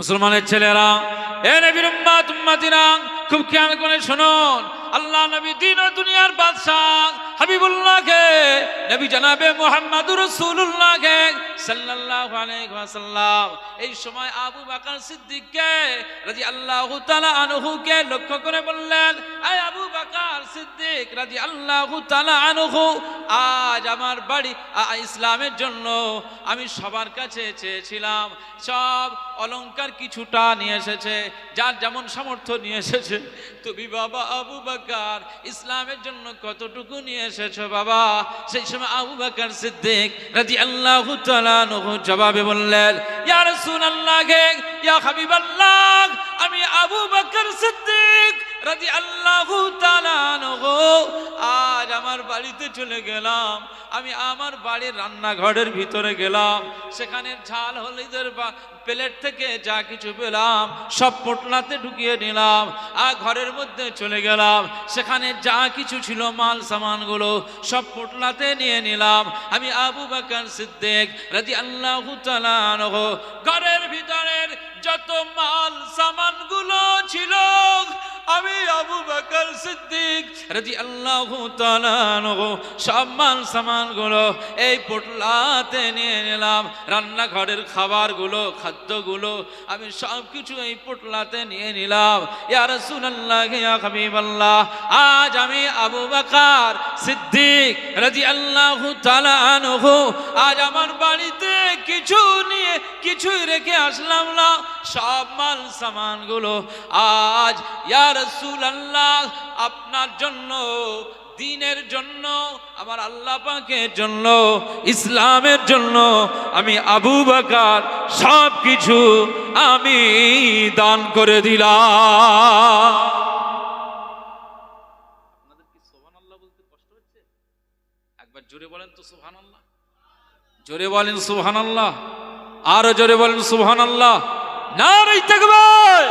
মুসলমানের ছেলেরা, এ নবীর উম্মত উম্মতিরা, খুব খেয়াল করে শুনুন। আল্লাহ নবী দিন ও দুনিয়ার বাদশাহ হাবিবুল্লাহকে, নবী জনাবে মুহাম্মদুর রাসূলুল্লাহকে সাল্লাল্লাহু আলাইহি ওয়াসাল্লাম এই সময় আবু বকর সিদ্দিককে রাদিয়াল্লাহু তাআলা আনহুকে লক্ষ্য করে বললেন, আয় আবু বকর সিদ্দিক রাদিয়াল্লাহু তাআলা আনহু, আজ আমার বাড়ি ইসলামের জন্য আমি সবার কাছে চেয়েছিলাম, সব অলংকার কিছুটা নিয়ে এসেছে, যার যেমন সামর্থ্য নিয়ে এসেছে। তুমি বাবা আবু বকর ইসলামের জন্য কতটুকু নিয়ে এসেছো বাবা? সেই সময় আবু বকর সিদ্দিক রাদিয়াল্লাহু তাআলা আনহু জবাবে বললেন, ইয়া রাসূলুল্লাহ, ইয়া হাবিবাল্লাহ, আমি আবু বকর সিদ্দিক রাদিয়াল্লাহু তাআলা আনহু আজ আমার বাড়িতে চলে গেলাম। আমি আমার বাড়ির রান্নাঘরের ভিতরে গেলাম, সেখানে ঝাল হলুদের প্লেট থেকে যা কিছু পেলাম সব পোটলাতে ঢুকিয়ে নিলাম। আর ঘরের মধ্যে চলে গেলাম, সেখানে যা কিছু ছিল মাল সামানগুলো সব পোটলাতে নিয়ে নিলাম। আমি আবু বকর সিদ্দিক রাদিয়াল্লাহু তাআলা আনহু ঘরের ভিতরের যত মাল সামানগুলো ছিল আমি আবু বকর সিদ্দিক রাদিয়াল্লাহু তাআলা আনহু সব মাল সামানগুলো এই পোটলাতে নিয়ে নিলাম। রান্নাঘরের খাবারগুলো, খাদ্যগুলো আমি সব কিছু এই পোটলাতে নিয়ে নিলাম। ইয়া রাসূলুল্লাহ, ইয়া হাবিবাল্লাহ, আজ আমি আবু বকর সিদ্দিক রাদিয়াল্লাহু তাআলা আনহু আজ আমার বাড়িতে কিছুই রেখে আসলাম না, সব মাল সামানগুলো আজ ইয়া রাসূলুল্লাহ আপনার জন্য, দ্বীনের জন্য, আমার আল্লাহ পাকের জন্য, ইসলামের জন্য আমি আবু বকর সব কিছু আমি দান করে দিলাম। আপনাদের কি সুবহানাল্লাহ বলতে কষ্ট হচ্ছে? একবার জোরে বলেন তো সুবহানাল্লাহ, জোরে বলেন সুবহানাল্লাহ, আরো জোরে বলেন সুবহানাল্লাহ, নারে তাকবীর।